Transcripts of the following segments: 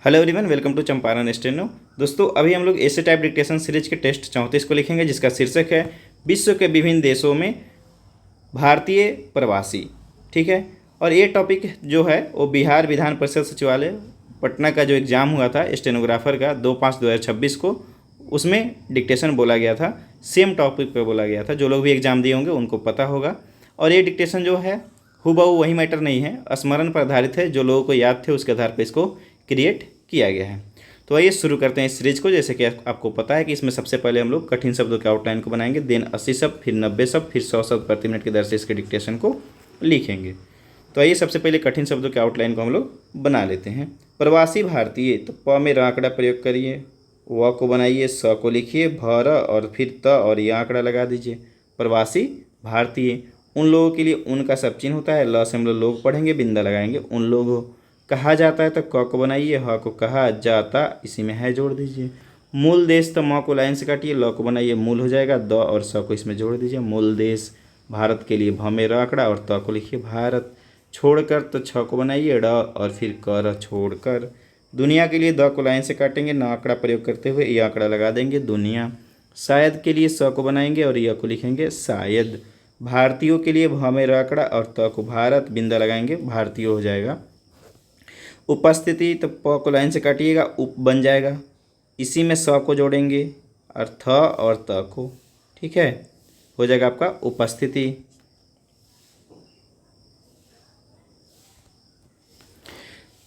Hello everyone, welcome to Champaran steno. दोस्तों, अभी हम लोग ऐसे टाइप डिक्टेशन सीरीज के टेस्ट 34 को लिखेंगे, जिसका शीर्षक है विश्व के विभिन्न देशों में भारतीय प्रवासी। ठीक है। और ये टॉपिक जो है वो बिहार विधान परिषद सचिवालय पटना का जो एग्ज़ाम हुआ था स्टेनोग्राफर का 2/5/2026 को, उसमें डिक्टेशन बोला गया था। सेम टॉपिक पे बोला गया था। जो लोग भी एग्ज़ाम दिए होंगे उनको पता होगा। और ये डिक्टेशन जो है हूबहू वही मैटर नहीं है, स्मरण पर आधारित है। जो लोगों को याद थे उसके आधार पर इसको क्रिएट किया गया है। तो आइए शुरू करते हैं इस सीरीज को। जैसे कि आपको पता है कि इसमें सबसे पहले हम लोग कठिन शब्दों के आउटलाइन को बनाएंगे, देन 80 शब्द, फिर 90 शब्द, फिर 100 शब्द प्रति मिनट की दर से इसके डिक्टेशन को लिखेंगे। तो आइए सबसे पहले कठिन शब्दों के आउटलाइन को हम लोग बना लेते हैं। प्रवासी भारतीय, तो प में र आंकड़ा प्रयोग करिए, व को बनाइए, स को लिखिए, भ र और फिर त और ये आंकड़ा लगा दीजिए। प्रवासी भारतीय, उन लोगों के लिए उनका सब चिन्ह होता है। ल से हम लोग पढ़ेंगे, बिंदा लगाएंगे, उन लोगों। कहा जाता है तो क को बनाइए, ह को कहा जाता, इसी में है जोड़ दीजिए। मूल देश, तो म को लाइन से काटिए, ल को बनाइए, मूल हो जाएगा, द और स को इसमें जोड़ दीजिए। मूल देश। भारत के लिए भ में र आंकड़ा और त को लिखिए भारत। छोड़कर, तो छ को बनाइए, ड और फिर कर, छोड़कर। दुनिया के लिए द को लाइन से काटेंगे, न आंकड़ा प्रयोग करते हुए ये आंकड़ा लगा देंगे, दुनिया। शायद के लिए स को बनाएंगे और य को लिखेंगे शायद। भारतीयों के लिए भ में र आंकड़ा और त को भारत, बिंदा लगाएंगे, भारतीय हो जाएगा। उपस्थिति, तो प को लाइन से काटिएगा, उप बन जाएगा, इसी में स को जोड़ेंगे और थ और त को। ठीक है, हो जाएगा आपका उपस्थिति।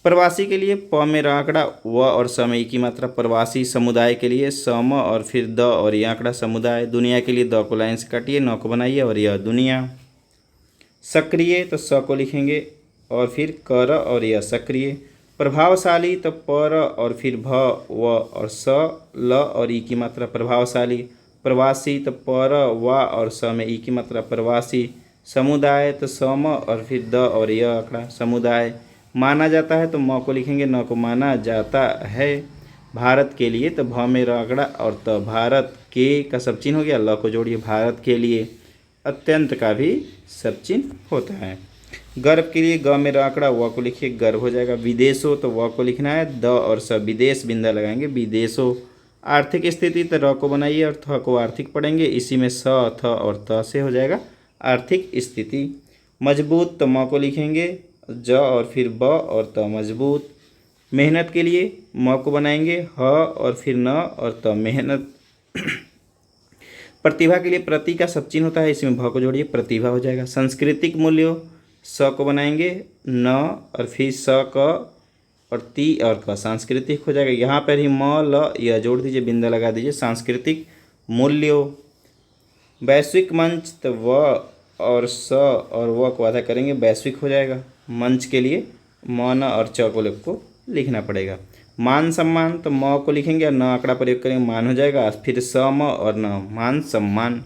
प्रवासी के लिए प में र आंकड़ा, व और स में ई की मात्रा, प्रवासी। समुदाय के लिए सम और फिर द और ये आंकड़ा, समुदाय। दुनिया के लिए द को लाइन से काटिए, न को बनाइए और यह दुनिया। सक्रिय, तो स को लिखेंगे और फिर कर और यह सक्रिय। प्रभावशाली, तो पर और फिर भ व और स, ल और ई की मात्रा, प्रभावशाली। प्रवासी, तो पर व और स में ई की मात्रा, प्रवासी। समुदाय, तो सम और फिर द और यह आंकड़ा, समुदाय। माना जाता है तो म को लिखेंगे, न को माना जाता है। भारत के लिए, तो भ में र आंकड़ा और त, भारत के का सब चिन्ह हो गया, ल को जोड़िए, भारत के लिए। अत्यंत का भी सब चिन्ह होता है। गर्व के लिए ग में र आंकड़ा, व को लिखिए, गर्व हो जाएगा। विदेशो, तो व को लिखना है, द और स, विदेश, बिंदा लगाएंगे, विदेशो। आर्थिक स्थिति, तो र को बनाइए और थ को आर्थिक पढ़ेंगे, इसी में स, थ और त से हो जाएगा आर्थिक स्थिति। मजबूत, तो म को लिखेंगे, ज और फिर ब और त, मजबूत। मेहनत के लिए म को बनाएंगे, ह और फिर न और त, मेहनत। प्रतिभा के लिए प्रति का सब चिन्ह होता है, इसमें भ को जोड़िए, प्रतिभा हो जाएगा। सांस्कृतिक मूल्यों, स को बनाएंगे, न और फिर स क और ती और क, सांस्कृतिक हो जाएगा। यहाँ पर ही म ल यह जोड़ दीजिए, बिंदा लगा दीजिए, सांस्कृतिक मूल्यों। वैश्विक मंच, तो व और स और व को आधा करेंगे, वैश्विक हो जाएगा। मंच के लिए म न और च को लिखना पड़ेगा। मान सम्मान, तो म को लिखेंगे और न आंकड़ा प्रयोग करेंगे, मान हो जाएगा, फिर स म और न, मान सम्मान।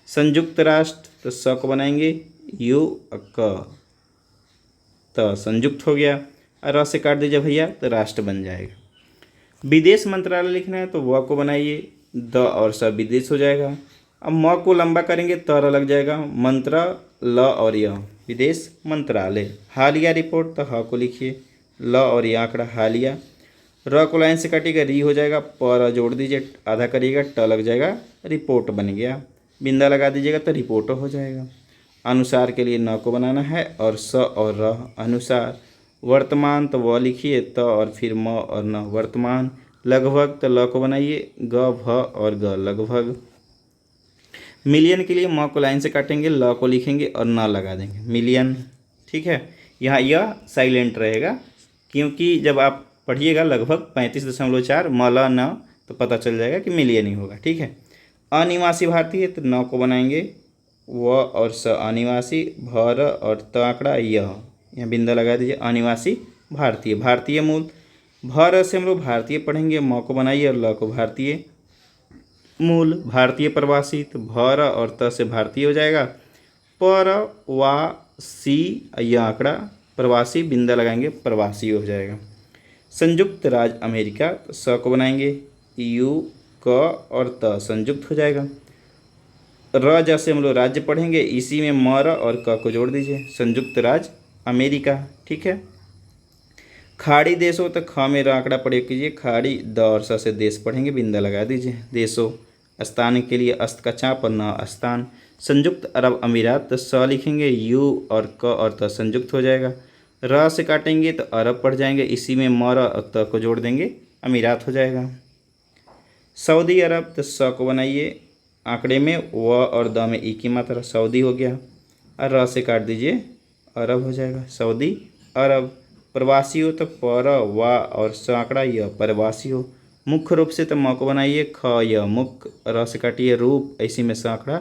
संयुक्त राष्ट्र, तो स को बनाएंगे, यू क, तो संयुक्त हो गया, और र से काट दीजिए भैया, तो राष्ट्र बन जाएगा। विदेश मंत्रालय लिखना है तो व को बनाइए, द और स, विदेश हो जाएगा। अब म को लंबा करेंगे तो र लग जाएगा, मंत्र, ल और यह, विदेश मंत्रालय। हालिया रिपोर्ट, तो ह को लिखिए, ल और यह आंकड़ा, हालिया। र को लाइन से काटिएगा, री हो जाएगा, पर जोड़ दीजिए, आधा करिएगा, ट लग जाएगा, रिपोर्ट बन गया, बिंदा लगा दीजिएगा तो रिपोर्ट हो जाएगा। अनुसार के लिए न को बनाना है और स और र, अनुसार। वर्तमान, तो व लिखिए, त और फिर म और न, वर्तमान। लगभग, तो ल को बनाइए, ग भ और ग, लगभग। मिलियन के लिए म को लाइन से काटेंगे, ल को लिखेंगे और न लगा देंगे, मिलियन। ठीक है, यहाँ यह साइलेंट रहेगा, क्योंकि जब आप पढ़िएगा लगभग 35.4 म ल न, तो पता चल जाएगा कि मिलियन ही होगा। ठीक है। अनिवासी भारतीय, तो न को बनाएंगे, व और स, अनिवासी। भर और त आंकड़ा, यह, यहाँ बिंदा लगा दीजिए, अनिवासी भारतीय। भारतीय मूल, भर से हम लोग भारतीय पढ़ेंगे, म को बनाइए और ल को भारतीय मूल। भारतीय प्रवासी, तो भर और त से भारतीय हो जाएगा, पर वा सी, यह आंकड़ा, प्रवासी, बिंदा लगाएंगे, प्रवासी हो जाएगा। संयुक्त राज्य अमेरिका, तो स को बनाएंगे, यू क और त, संयुक्त हो जाएगा। र जैसे हम लोग राज्य पढ़ेंगे, इसी में म र और क को जोड़ दीजिए, संयुक्त राज्य अमेरिका। ठीक है। खाड़ी देश हो तो ख में र आंकड़ा प्रयोग कीजिए। खाड़ी द और स से देश पढ़ेंगे, बिंदा लगा दीजिए। देशो स्थान के लिए अस्त का चाप और न स्थान। संयुक्त अरब अमीरात तो स लिखेंगे, यू और क और त संयुक्त हो जाएगा। र से काटेंगे तो अरब पड़ जाएंगे, इसी में म र और त को जोड़ देंगे, अमीरात हो जाएगा। सऊदी अरब तो स को बनाइए, आंकड़े में व और द में ई की मात्रा, सऊदी हो गया। और र से काट दीजिए, अरब हो जाएगा, सऊदी अरब। प्रवासी हो तो पर व और स आंकड़ा य, प्रवासी हो। मुख्य रूप से तो म को बनाइए, ख य मुख्य, र से काटिए रूप, इसी में स आंकड़ा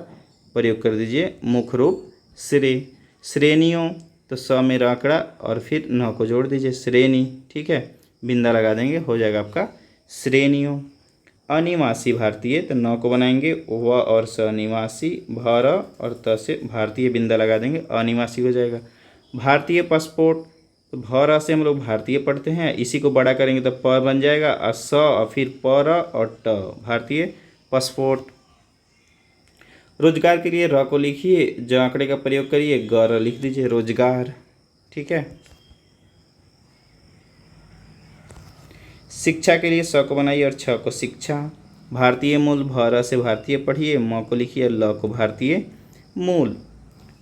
प्रयोग कर दीजिए, मुख्य रूप श्रेय। श्रेणियों तो स में र आंकड़ा और फिर न को जोड़ दीजिए, श्रेणी, ठीक है, बिंदा लगा देंगे, हो जाएगा आपका श्रेणियों। अनिवासी भारतीय तो न को बनाएंगे, व और स निवासी, भर और त से भारतीय, बिंदा लगा देंगे, अनिवासी हो जाएगा। भारतीय पासपोर्ट तो भर से हम लोग भारतीय पढ़ते हैं, इसी को बड़ा करेंगे तो प बन जाएगा, और स और फिर पर और ट, भारतीय पासपोर्ट। रोजगार के लिए र को लिखिए, ज आंकड़े का प्रयोग करिए, ग लिख दीजिए, रोजगार, ठीक है। शिक्षा के लिए स को बनाइए और छ को शिक्षा। भारतीय मूल, भर से भारतीय पढ़िए, म को लिखिए, ल को भारतीय मूल।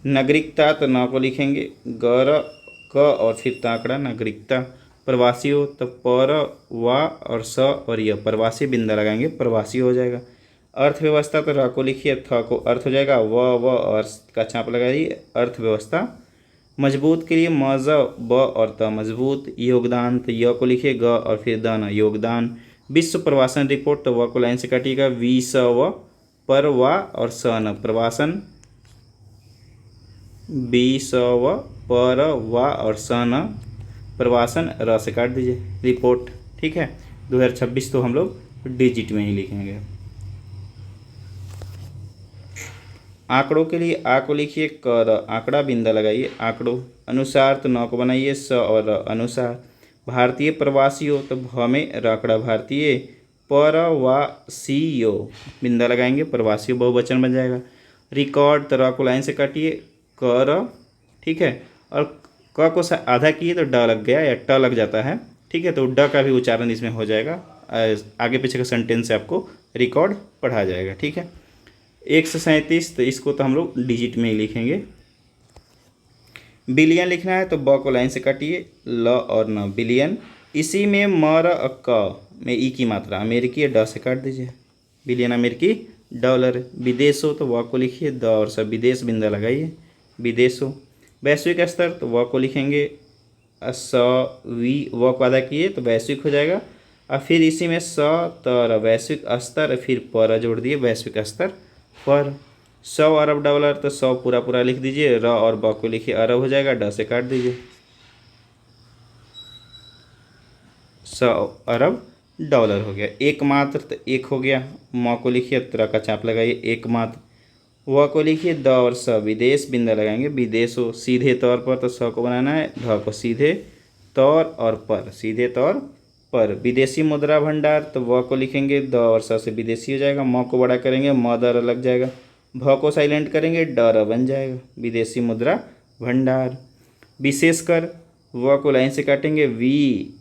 नागरिकता तो न को लिखेंगे, गर क और फिर ताकड़ा, नागरिकता। प्रवासी हो तो पर व और स और य, प्रवासी, बिंदा लगाएंगे, प्रवासी हो जाएगा। अर्थव्यवस्था तो र को लिखिए, थ को अर्थ हो जाएगा, व और का चाप लगाइए, अर्थव्यवस्था। मजबूत के लिए म ज ब और त, मजबूत। योगदान तो य को लिखिए, ग और फिर दान, योगदान। विश्व प्रवासन रिपोर्ट तो व को लाइन से काटिएगा, वी स व, पर व और स न, प्रवासन। बी स व, पर व और स न, प्रवासन, र से काट दीजिए, रिपोर्ट, ठीक है। 2026 तो हम लोग डिजिट में ही लिखेंगे। आंकड़ों के लिए आ को लिखिए, क र, आंकड़ा, बिंदा लगाइए, आंकड़ों। अनुसार तो न को बनाइए, स और र, अनुसार। भारतीय प्रवासी हो तो भ में र आंकड़ा, भारतीय। परवासियो, बिंदा लगाएंगे, प्रवासी बहुवचन बन जाएगा। रिकॉर्ड तो र को लाइन से काटिए, क र, ठीक है। और क को आधा किए तो ड लग गया या ट लग जाता है, ठीक है, तो ड का भी उच्चारण इसमें हो जाएगा। आगे पीछे का सेंटेंस से आपको रिकॉर्ड पढ़ा जाएगा, ठीक है। 137 तो इसको तो हम लोग डिजिट में ही लिखेंगे। बिलियन लिखना है तो ब को लाइन से काटिए, ल और न, बिलियन। इसी में म र क में ई की मात्रा, अमेरिकी, ड से काट दीजिए, बिलियन अमेरिकी डॉलर। विदेश हो तो व को लिखिए, द और स, विदेश, बिंदा लगाइए, विदेश हो। वैश्विक स्तर तो व को लिखेंगे, स वी, व को आधा किए तो वैश्विक हो जाएगा, और फिर इसी में स तर, वैश्विक स्तर, फिर पर जोड़ दिए, वैश्विक स्तर पर। 100 अरब डॉलर तो 100 पूरा पूरा लिख दीजिए, र और ब को लिखिए, अरब हो जाएगा, ड से काट दीजिए, 100 अरब डॉलर हो गया। एक मात्र तो एक हो गया, म को लिखिए, त्र का चाप लगाइए, एक मात्र। व को लिखिए, द और स, विदेश, बिंदा लगाएंगे, विदेश हो। सीधे तौर पर तो स को बनाना है, ढ को सीधे तौर और पर, सीधे तौर पर। विदेशी मुद्रा भंडार तो व को लिखेंगे, द और स से विदेशी हो जाएगा, म को बड़ा करेंगे, म द र लग जाएगा, भ को साइलेंट करेंगे, ड र बन जाएगा, विदेशी मुद्रा भंडार। विशेषकर व को लाइन से काटेंगे, वी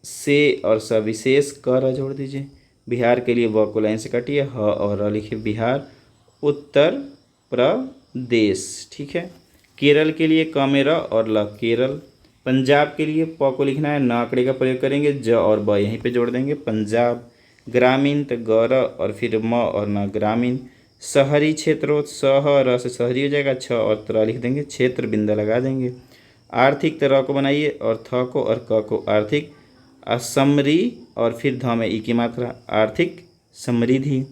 से और स, विशेष, क र जोड़ दीजिए। बिहार के लिए व को लाइन से काटिए, ह और र लिखिए, बिहार। उत्तर प्रदेश, ठीक है। केरल के लिए क में र और ल, केरल। पंजाब के लिए प को लिखना है, न आंकड़े का प्रयोग करेंगे, ज और ब यहीं पे जोड़ देंगे, पंजाब। ग्रामीण तो ग र और फिर म और न, ग्रामीण। शहरी क्षेत्रों, स ह र से शहरी हो जाएगा, छ और त्र लिख देंगे, क्षेत्र, बिंदा लगा देंगे। आर्थिक तो र को बनाइए और थ को और क को, आर्थिक। असमरी और फिर ध में ई की मात्रा, आर्थिक समृद्धि।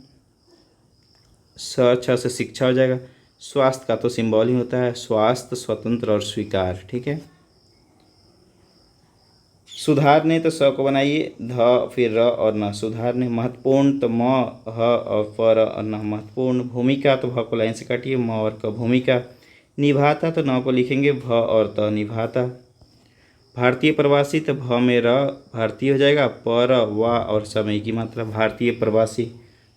स छ से शिक्षा हो जाएगा। स्वास्थ्य का तो सिंबल ही होता है, स्वास्थ्य, स्वतंत्र और स्वीकार, ठीक है। सुधारने तो स को बनाइए, ध फिर र और न, सुधारने। महत्वपूर्ण तो म, ह और पर और न, महत्वपूर्ण। भूमिका तो भ को लाइन से काटिए, म और क, भूमिका। निभाता तो न को लिखेंगे, भ और त, निभाता। भारतीय प्रवासी तो भ में र, भारतीय हो जाएगा, पर व और समय की मात्रा, भारतीय प्रवासी।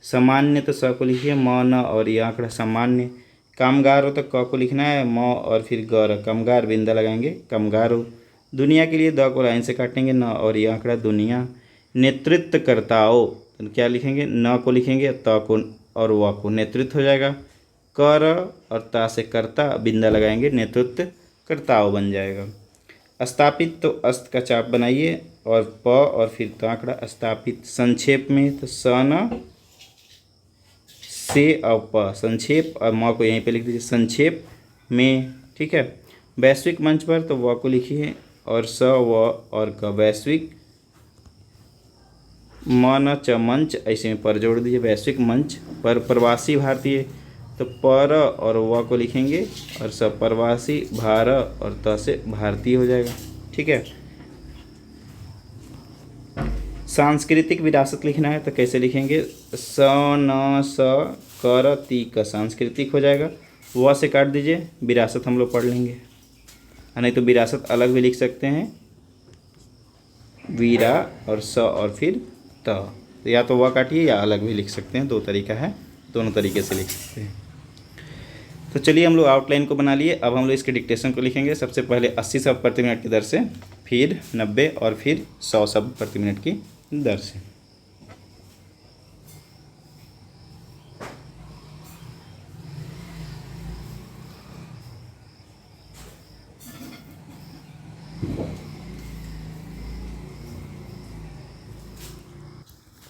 सामान्य तो स को लिखिए, म न और ये आंकड़ा, सामान्य। कामगार हो तो क को लिखना है, म और फिर गर, कामगार, बिंदा लगाएंगे, कामगार हो। दुनिया के लिए द को लाइन से काटेंगे न और ये आंकड़ा दुनिया। नेतृत्वकर्ताओं तो क्या लिखेंगे, न को लिखेंगे, त को और व को, नेतृत्व हो जाएगा। कर और ता से कर्ता, बिंदा लगाएंगे, नेतृत्वकर्ताओं बन जाएगा। स्थापित तो अस्त का चाप बनाइए और प और फिर तो आंकड़ा स्थापित। संक्षेप में तो स न से और प, संक्षेप, और म को यहीं पे लिख दीजिए संक्षेप में, ठीक है। वैश्विक मंच पर तो व को लिखिए और स व और क, वैश्विक। म न च मंच, ऐसे में पर जोड़ दीजिए, वैश्विक मंच पर। प्रवासी भारतीय तो पर और व को लिखेंगे और सब प्रवासी, भार और त से भारतीय हो जाएगा, ठीक है। सांस्कृतिक विरासत लिखना है तो कैसे लिखेंगे, स न स कर ती का सांस्कृतिक हो जाएगा। व से काट दीजिए, विरासत हम लोग पढ़ लेंगे, नहीं तो विरासत अलग भी लिख सकते हैं, वीरा और स और फिर त, तो या तो वह काटिए या अलग भी लिख सकते हैं, दो तरीका है, दोनों तरीके से लिख सकते हैं। तो चलिए हम लोग आउटलाइन को बना लिए। अब हम लोग इसके डिक्टेशन को लिखेंगे। सबसे पहले 80 शब्द प्रति मिनट की दर से, फिर 90 और फिर 100 शब्द प्रति मिनट की दर से।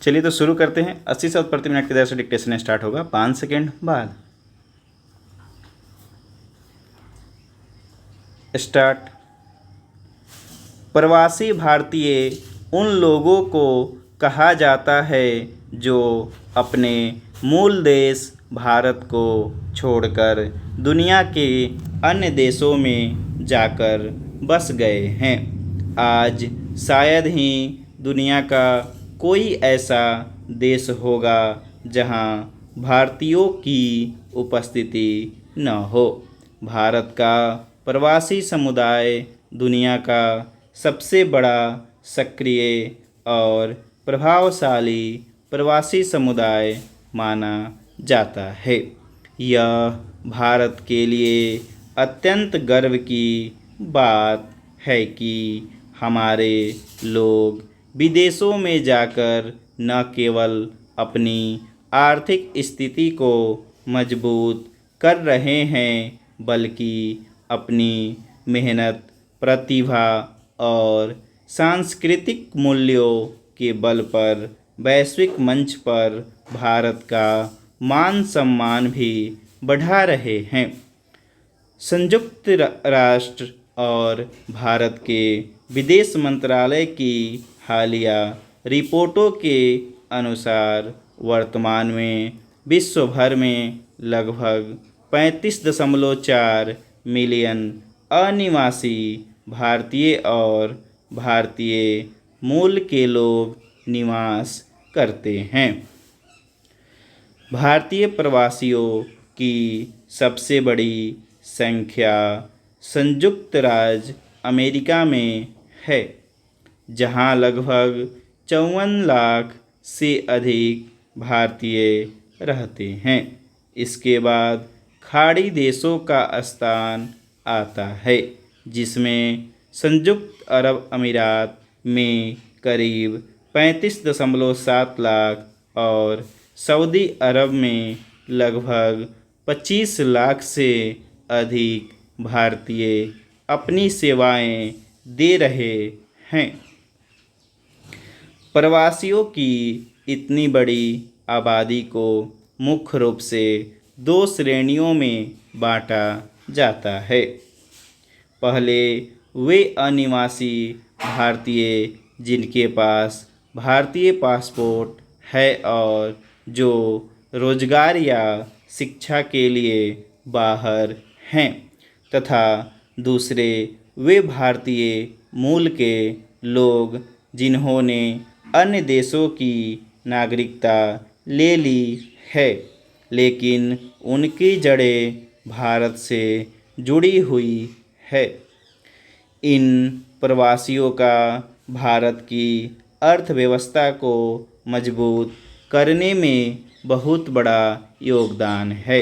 चलिए तो शुरू करते हैं। 80 शब्द प्रति मिनट की दर से डिक्टेशन स्टार्ट होगा 5 सेकेंड बाद। स्टार्ट। प्रवासी भारतीय उन लोगों को कहा जाता है जो अपने मूल देश भारत को छोड़कर दुनिया के अन्य देशों में जाकर बस गए हैं। आज शायद ही दुनिया का कोई ऐसा देश होगा जहां भारतीयों की उपस्थिति न हो। भारत का प्रवासी समुदाय दुनिया का सबसे बड़ा, सक्रिय और प्रभावशाली प्रवासी समुदाय माना जाता है। यह भारत के लिए अत्यंत गर्व की बात है कि हमारे लोग विदेशों में जाकर न केवल अपनी आर्थिक स्थिति को मजबूत कर रहे हैं, बल्कि अपनी मेहनत, प्रतिभा और सांस्कृतिक मूल्यों के बल पर वैश्विक मंच पर भारत का मान सम्मान भी बढ़ा रहे हैं। संयुक्त राष्ट्र और भारत के विदेश मंत्रालय की हालिया रिपोर्टों के अनुसार वर्तमान में विश्व भर में लगभग 35.4 मिलियन अनिवासी भारतीय और भारतीय मूल के लोग निवास करते हैं। भारतीय प्रवासियों की सबसे बड़ी संख्या संयुक्त राज्य अमेरिका में है, जहां लगभग 54 लाख से अधिक भारतीय रहते हैं। इसके बाद खाड़ी देशों का स्थान आता है, जिसमें संयुक्त अरब अमीरात में करीब 35.7 लाख और सऊदी अरब में लगभग 25 लाख से अधिक भारतीय अपनी सेवाएं दे रहे हैं। प्रवासियों की इतनी बड़ी आबादी को मुख्य रूप से 2 श्रेणियों में बांटा जाता है। पहले वे अनिवासी भारतीय जिनके पास भारतीय पासपोर्ट है और जो रोजगार या शिक्षा के लिए बाहर हैं, तथा दूसरे वे भारतीय मूल के लोग जिन्होंने अन्य देशों की नागरिकता ले ली है, लेकिन उनकी जड़ें भारत से जुड़ी हुई है। इन प्रवासियों का भारत की अर्थव्यवस्था को मजबूत करने में बहुत बड़ा योगदान है।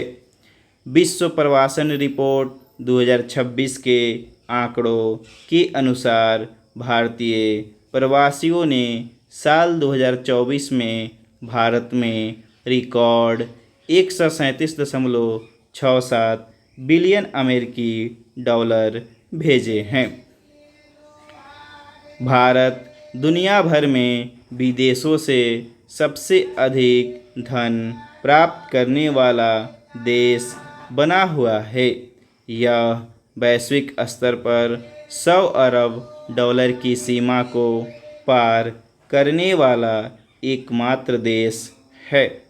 विश्व प्रवासन रिपोर्ट 2026 के आंकड़ों के अनुसार भारतीय प्रवासियों ने साल 2024 में भारत में रिकॉर्ड 137.67 बिलियन अमेरिकी डॉलर भेजे हैं। भारत दुनिया भर में विदेशों से सबसे अधिक धन प्राप्त करने वाला देश बना हुआ है। यह वैश्विक स्तर पर 100 अरब डॉलर की सीमा को पार करने वाला एकमात्र देश है।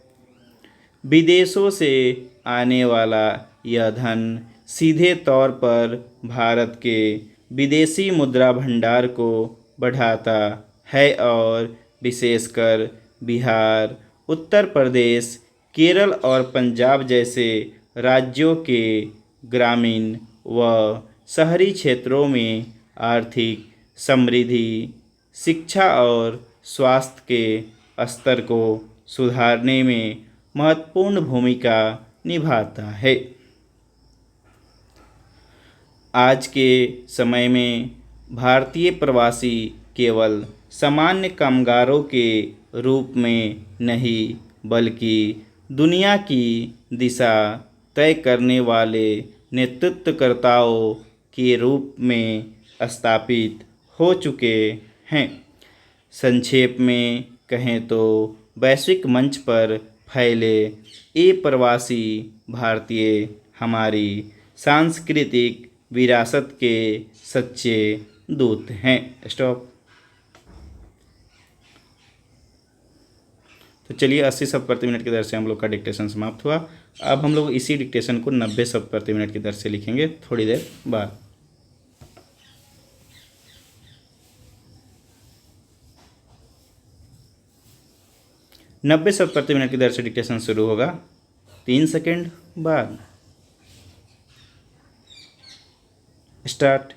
विदेशों से आने वाला यह धन सीधे तौर पर भारत के विदेशी मुद्रा भंडार को बढ़ाता है और विशेषकर बिहार, उत्तर प्रदेश, केरल और पंजाब जैसे राज्यों के ग्रामीण व शहरी क्षेत्रों में आर्थिक समृद्धि, शिक्षा और स्वास्थ्य के स्तर को सुधारने में महत्वपूर्ण भूमिका निभाता है। आज के समय में भारतीय प्रवासी केवल सामान्य कामगारों के रूप में नहीं बल्कि दुनिया की दिशा तय करने वाले नेतृत्वकर्ताओं के रूप में स्थापित हो चुके हैं। संक्षेप में कहें तो वैश्विक मंच पर फैले ये प्रवासी भारतीय हमारी सांस्कृतिक विरासत के सच्चे दूत हैं। स्टॉप। तो चलिए 80 शब्द प्रति मिनट की दर से हम लोग का डिक्टेशन समाप्त हुआ। अब हम लोग इसी डिक्टेशन को 90 शब्द प्रति मिनट की दर से लिखेंगे थोड़ी देर बाद। नब्बे शब्द प्रति मिनट की दर से डिक्टेशन शुरू होगा 3 सेकेंड बाद। स्टार्ट।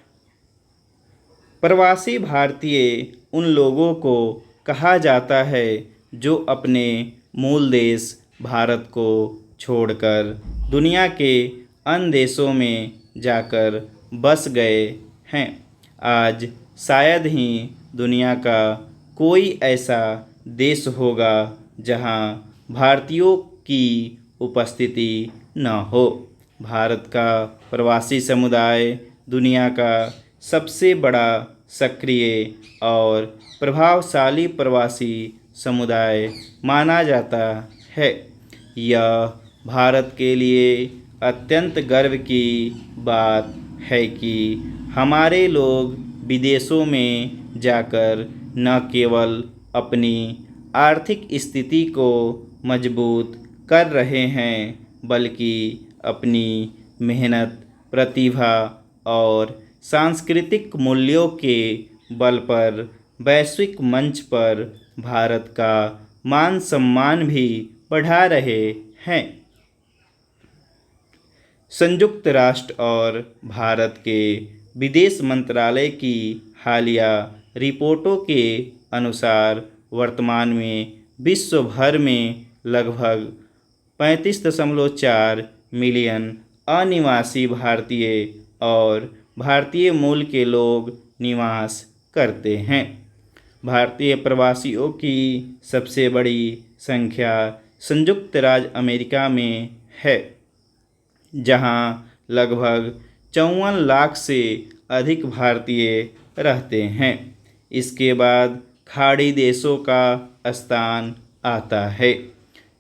प्रवासी भारतीय उन लोगों को कहा जाता है जो अपने मूल देश भारत को छोड़कर दुनिया के अन्य देशों में जाकर बस गए हैं। आज शायद ही दुनिया का कोई ऐसा देश होगा जहां भारतीयों की उपस्थिति न हो। भारत का प्रवासी समुदाय दुनिया का सबसे बड़ा सक्रिय और प्रभावशाली प्रवासी समुदाय माना जाता है। यह भारत के लिए अत्यंत गर्व की बात है कि हमारे लोग विदेशों में जाकर न केवल अपनी आर्थिक स्थिति को मजबूत कर रहे हैं बल्कि अपनी मेहनत, प्रतिभा और सांस्कृतिक मूल्यों के बल पर वैश्विक मंच पर भारत का मान सम्मान भी बढ़ा रहे हैं। संयुक्त राष्ट्र और भारत के विदेश मंत्रालय की हालिया रिपोर्टों के अनुसार वर्तमान में विश्व भर में लगभग 35.4 मिलियन अनिवासी भारतीय और भारतीय मूल के लोग निवास करते हैं। भारतीय प्रवासियों की सबसे बड़ी संख्या संयुक्त राज्य अमेरिका में है, जहां लगभग 54 लाख से अधिक भारतीय रहते हैं। इसके बाद खाड़ी देशों का स्थान आता है,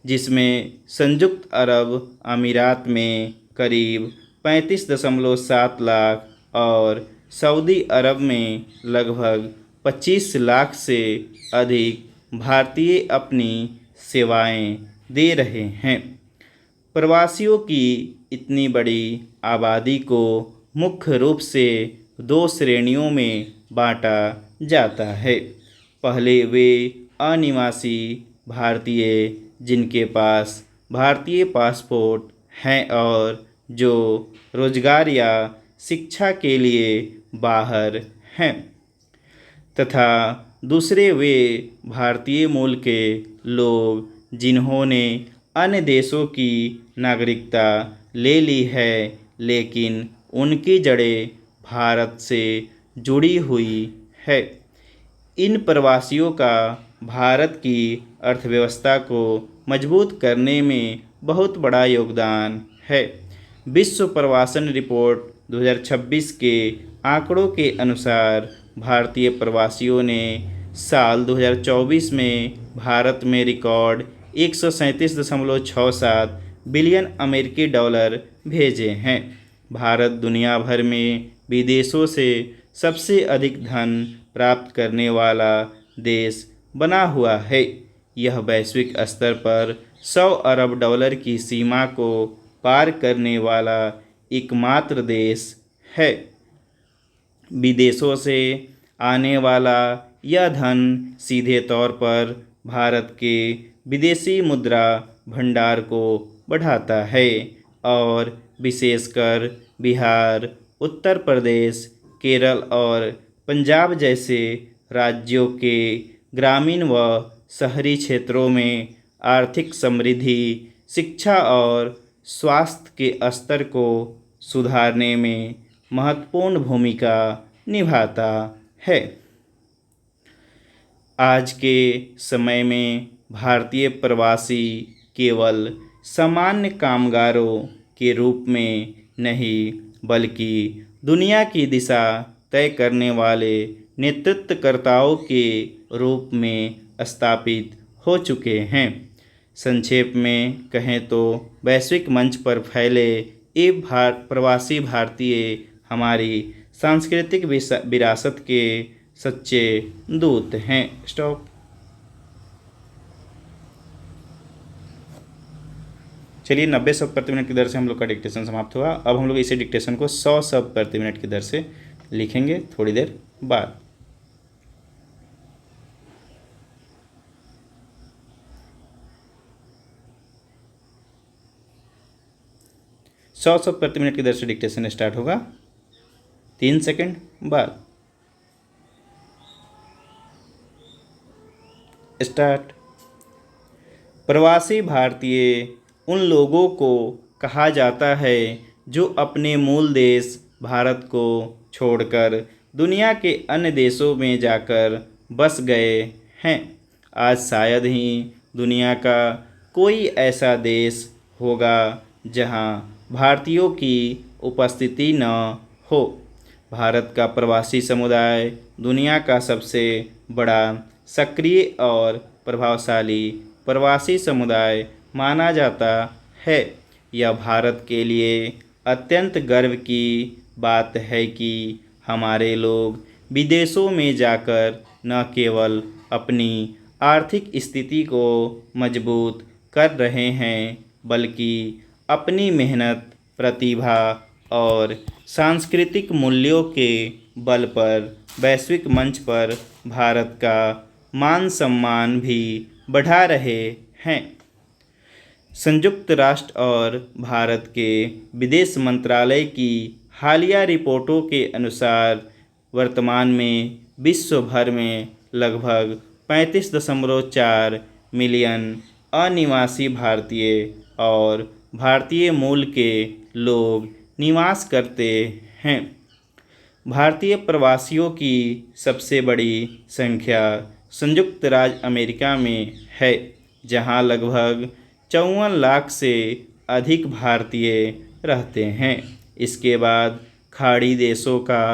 जिसमें संयुक्त अरब अमीरात में करीब 35.7 लाख और सऊदी अरब में लगभग 25 लाख से अधिक भारतीय अपनी सेवाएं दे रहे हैं। प्रवासियों की इतनी बड़ी आबादी को मुख्य रूप से 2 श्रेणियों में बांटा जाता है। पहले वे अनिवासी भारतीय जिनके पास भारतीय पासपोर्ट हैं और जो रोजगार या शिक्षा के लिए बाहर हैं, तथा दूसरे वे भारतीय मूल के लोग जिन्होंने अन्य देशों की नागरिकता ले ली है लेकिन उनकी जड़ें भारत से जुड़ी हुई है। इन प्रवासियों का भारत की अर्थव्यवस्था को मजबूत करने में बहुत बड़ा योगदान है। विश्व प्रवासन रिपोर्ट 2026 के आंकड़ों के अनुसार भारतीय प्रवासियों ने साल 2024 में भारत में रिकॉर्ड 137.67 बिलियन अमेरिकी डॉलर भेजे हैं। भारत दुनिया भर में विदेशों से सबसे अधिक धन प्राप्त करने वाला देश बना हुआ है। यह वैश्विक स्तर पर 100 अरब डॉलर की सीमा को पार करने वाला एकमात्र देश है। विदेशों से आने वाला यह धन सीधे तौर पर भारत के विदेशी मुद्रा भंडार को बढ़ाता है और विशेषकर बिहार, उत्तर प्रदेश, केरल और पंजाब जैसे राज्यों के ग्रामीण व शहरी क्षेत्रों में आर्थिक समृद्धि, शिक्षा और स्वास्थ्य के स्तर को सुधारने में महत्वपूर्ण भूमिका निभाता है। आज के समय में भारतीय प्रवासी केवल सामान्य कामगारों के रूप में नहीं बल्कि दुनिया की दिशा तय करने वाले नेतृत्वकर्ताओं के रूप में स्थापित हो चुके हैं। संक्षेप में कहें तो वैश्विक मंच पर फैले ये प्रवासी भारतीय हमारी सांस्कृतिक विरासत के सच्चे दूत हैं। स्टॉप। चलिए 90 शब्द प्रति मिनट की दर से हम लोग का डिक्टेशन समाप्त हुआ। अब हम लोग इसी डिक्टेशन को 100 शब्द प्रति मिनट की दर से लिखेंगे थोड़ी देर बाद। सौ शब्द प्रति मिनट की दर से डिक्टेशन स्टार्ट होगा 3 सेकंड बाद। स्टार्ट। प्रवासी भारतीय उन लोगों को कहा जाता है जो अपने मूल देश भारत को छोड़कर दुनिया के अन्य देशों में जाकर बस गए हैं। आज शायद ही दुनिया का कोई ऐसा देश होगा जहां भारतीयों की उपस्थिति न हो। भारत का प्रवासी समुदाय दुनिया का सबसे बड़ा, सक्रिय और प्रभावशाली प्रवासी समुदाय माना जाता है। यह भारत के लिए अत्यंत गर्व की बात है कि हमारे लोग विदेशों में जाकर न केवल अपनी आर्थिक स्थिति को मजबूत कर रहे हैं बल्कि अपनी मेहनत, प्रतिभा और सांस्कृतिक मूल्यों के बल पर वैश्विक मंच पर भारत का मान सम्मान भी बढ़ा रहे हैं। संयुक्त राष्ट्र और भारत के विदेश मंत्रालय की हालिया रिपोर्टों के अनुसार वर्तमान में विश्व भर में लगभग 35.4 मिलियन अनिवासी भारतीय और भारतीय मूल के लोग निवास करते हैं। भारतीय प्रवासियों की सबसे बड़ी संख्या संयुक्त राज्य अमेरिका में है, जहां लगभग 54 लाख से अधिक भारतीय रहते हैं। इसके बाद खाड़ी देशों का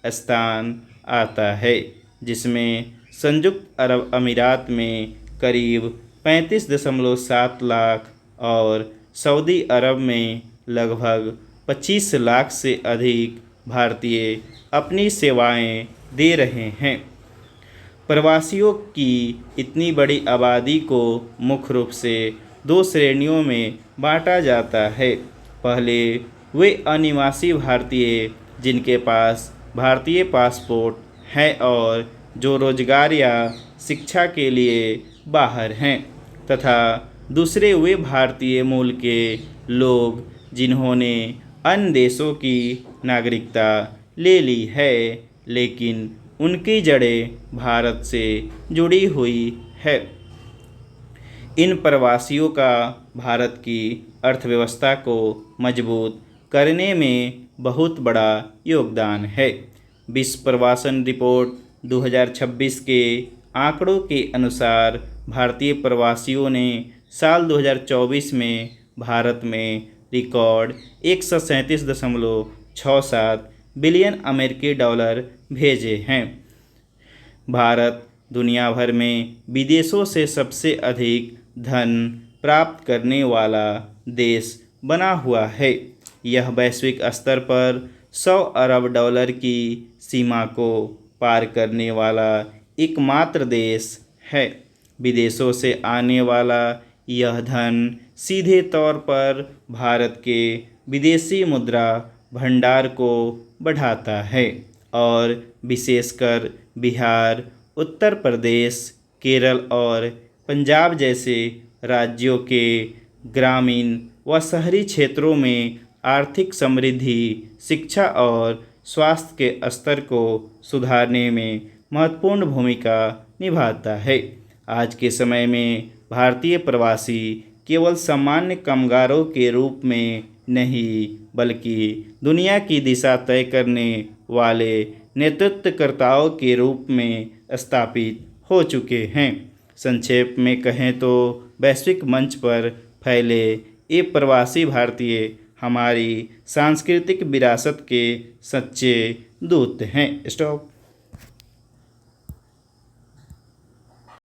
स्थान आता है, जिसमें संयुक्त अरब अमीरात में करीब 35.7 लाख और सऊदी अरब में लगभग 25 लाख से अधिक भारतीय अपनी सेवाएं दे रहे हैं। प्रवासियों की इतनी बड़ी आबादी को मुख्य रूप से 2 श्रेणियों में बांटा जाता है। पहले वे अनिवासी भारतीय जिनके पास भारतीय पासपोर्ट है और जो रोजगार या शिक्षा के लिए बाहर हैं, तथा दूसरे वे भारतीय मूल के लोग जिन्होंने अन्य देशों की नागरिकता ले ली है लेकिन उनकी जड़ें भारत से जुड़ी हुई है। इन प्रवासियों का भारत की अर्थव्यवस्था को मजबूत करने में बहुत बड़ा योगदान है। विश्व प्रवासन रिपोर्ट 2026 के आंकड़ों के अनुसार भारतीय प्रवासियों ने साल 2024 में भारत में रिकॉर्ड 137.67 बिलियन अमेरिकी डॉलर भेजे हैं। भारत दुनिया भर में विदेशों से सबसे अधिक धन प्राप्त करने वाला देश बना हुआ है। यह वैश्विक स्तर पर 100 अरब डॉलर की सीमा को पार करने वाला एकमात्र देश है। विदेशों से आने वाला यह धन सीधे तौर पर भारत के विदेशी मुद्रा भंडार को बढ़ाता है और विशेषकर बिहार, उत्तर प्रदेश, केरल और पंजाब जैसे राज्यों के ग्रामीण व शहरी क्षेत्रों में आर्थिक समृद्धि, शिक्षा और स्वास्थ्य के स्तर को सुधारने में महत्वपूर्ण भूमिका निभाता है। आज के समय में भारतीय प्रवासी केवल सामान्य कामगारों के रूप में नहीं, बल्कि दुनिया की दिशा तय करने वाले नेतृत्वकर्ताओं के रूप में स्थापित हो चुके हैं। संक्षेप में कहें तो वैश्विक मंच पर फैले ये प्रवासी भारतीय हमारी सांस्कृतिक विरासत के सच्चे दूत हैं। स्टॉप।